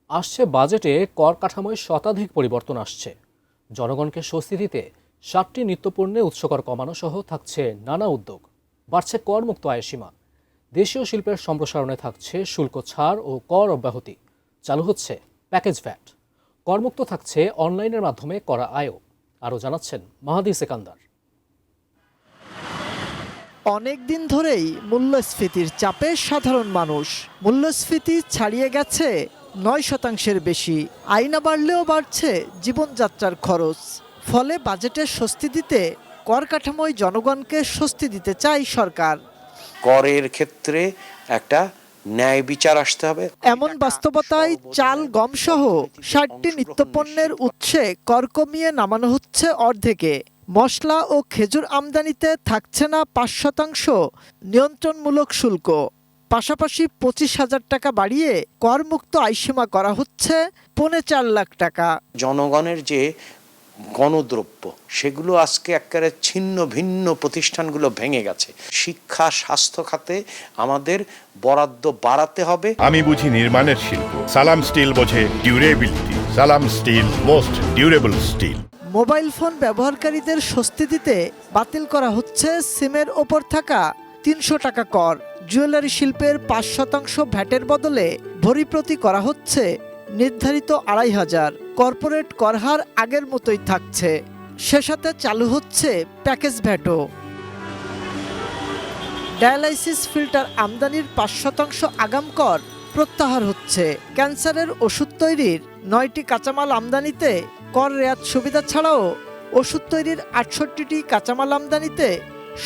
আসছে বাজেটে কর কাঠামোয় শতাধিক পরিবর্তন আসছে। জনগণকে স্বস্তি দিতে 7টি নিত্যপণ্যে উৎসকর কমানো সহ থাকছে নানা উদ্যোগ। বাড়ছে করমুক্ত আয়ের সীমা। দেশীয় শিল্পের সম্প্রসারণে থাকছে শুল্ক ছাড় ও কর অব্যাহতি। চালু হচ্ছে প্যাকেজ ভ্যাট। করমুক্ত থাকছে অনলাইনের মাধ্যমে করা আয়ও। আরও জানাচ্ছেন মাহাদি সেকান্দার। অনেক দিন ধরেই মূল্যস্ফীতির চাপে সাধারণ মানুষ। মূল্যস্ফীতি ছাড়িয়ে গেছে 9% বেশি। আয় না বাড়লেও বাড়ছে জীবনযাত্রার খরচ। ফলে বাজেটে স্বস্তি দিতে কর কাঠামোয় জনগণকে স্বস্তি দিতে চায় সরকার। করের ক্ষেত্রে একটা ন্যায় বিচার আসতে হবে। এমন বাস্তবতায় চাল, গম সহ 60টি নিত্যপণ্যের উৎসে কর কমিয়ে নামানো হচ্ছে অর্ধেকে। মশলা ও খেজুর আমদানিতে থাকছে না 5% নিয়ন্ত্রণমূলক শুল্ক। পাশাপাশি 25,000 টাকা বাড়িয়ে করমুক্ত আয়সীমা করা হচ্ছে 4.5 লাখ টাকা। জনগণের যে গণদ্রব্য সেগুলো আজকে একেবারে ছিন্ন ভিন্ন প্রতিষ্ঠানগুলো ভেঙে গেছে। শিক্ষা, স্বাস্থ্য খাতে আমাদের বরাদ্দ বাড়াতে হবে। আমি বুঝি নির্মাণের শিল্প, সালাম স্টিল বোঝে durability. Salam steel, most durable steel. Mobile phone ব্যবহারকারীদের স্বস্তি দিতে বাতিল করা হচ্ছে সিমের ওপর থাকা 300 টাকা কর। জুয়েলারি শিল্পের 5% ভ্যাটের বদলে ভরি প্রতি করা হচ্ছে নির্ধারিত 2,500। কর্পোরেট কর হার আগের মতোই থাকছে। সে সাথে চালু হচ্ছে প্যাকেজ ভ্যাটও। ডায়ালাইসিস ফিল্টার আমদানির 5% আগাম কর প্রত্যাহার হচ্ছে। ক্যান্সারের ওষুধ তৈরির 9টি কাঁচামাল আমদানিতে কর রেয়াত সুবিধা ছাড়াও ওষুধ তৈরির 68টি কাঁচামাল আমদানিতে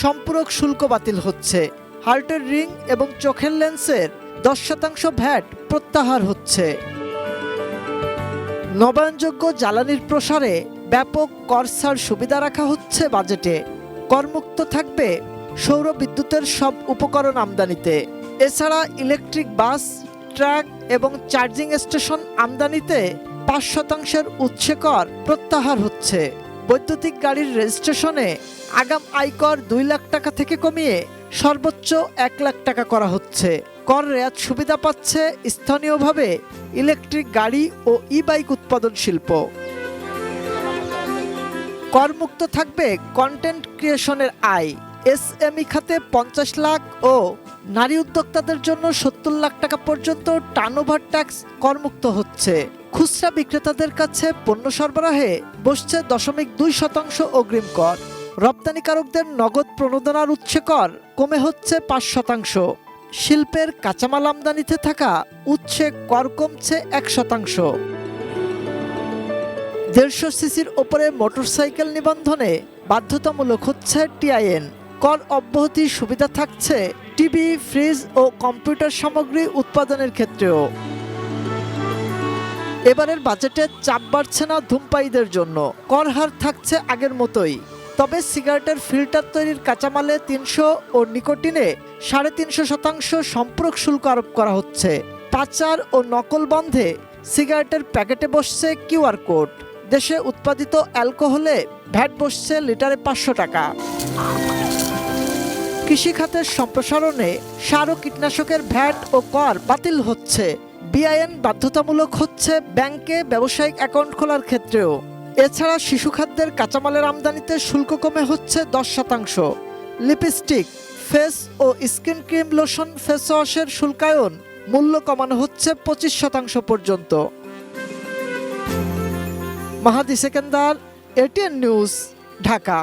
সম্পূরক শুল্ক বাতিল হচ্ছে। হার্টের রিং এবং চোখের লেন্সের 10% ভ্যাট প্রত্যাহার হচ্ছে। নবায়নযোগ্য জ্বালানির প্রসারে ব্যাপক কর ছাড় সুবিধা রাখা হচ্ছে বাজেটে। করমুক্ত থাকবে সৌর বিদ্যুতের সব উপকরণ আমদানিতে। এছাড়া ইলেকট্রিক বাস, ট্রাক এবং চার্জিং স্টেশন আমদানিতে 5% উৎসে কর প্রত্যাহার হচ্ছে। বৈদ্যুতিক গাড়ির রেজিস্ট্রেশনে আগাম আয়কর 2 লাখ টাকা থেকে কমিয়ে সর্বোচ্চ 1 লাখ টাকা করা হচ্ছে। কর রেয়াত সুবিধা পাচ্ছে স্থানীয়ভাবে ইলেকট্রিক গাড়ি ও ই-বাইক উৎপাদন শিল্প। করমুক্ত থাকবে কন্টেন্ট ক্রিয়েশনের আয়। এসএমই খাতে 50 লাখ ও নারী উদ্যোক্তাদের জন্য 70 লাখ টাকা পর্যন্ত টার্নওভার ট্যাক্স করমুক্ত হচ্ছে। খুচরা বিক্রেতাদের কাছে পণ্য সরবরাহে বসছে 0.2% অগ্রিম কর। রপ্তানিকারকদের নগদ প্রণোদনার উৎসে কর কমে হচ্ছে 5%। শিল্পের কাঁচামাল আমদানিতে থাকা উৎসে কর কমছে 1%। 150 সিসির ওপরে মোটরসাইকেল নিবন্ধনে বাধ্যতামূলক হচ্ছে টিআইএন। কর অব্যাহতির সুবিধা থাকছে টিভি, ফ্রিজ ও কম্পিউটার সামগ্রী উৎপাদনের ক্ষেত্রেও। এবারের বাজেটে চাপ বাড়ছে না ধূমপায়ীদের জন্য। কর হার থাকছে আগের মতোই। তবে সিগারেটের ফিল্টার তৈরির কাঁচামালে 300 ও নিকোটিনে 3.5% সম্পূরক শুল্ক আরোপ করা হচ্ছে। পাচার ও নকল বন্ধে সিগারেটের প্যাকেটে বসছে কিউআর কোড। দেশে উৎপাদিত অ্যালকোহলে ভ্যাট বসছে লিটারে 500 টাকা। কৃষিখাতের সম্প্রসারণে সার ও কীটনাশকের ভ্যাট ও কর বাতিল হচ্ছে। বিআইএন বাধ্যতামূলক হচ্ছে ব্যাংকে ব্যবসায়িক অ্যাকাউন্ট খোলার ক্ষেত্রেও। এছাড়া শিশু খাদ্যের কাঁচামালের আমদানিতে শুল্ক কমে হচ্ছে 10%। লিপস্টিক, ফেস ও স্কিন ক্রিম, লোশন, ফেস ওয়াশের শুল্কায়ন মূল্য কমানো হচ্ছে 25% পর্যন্ত। মাহাদি সেকেন্দার, এটিএন নিউজ, ঢাকা।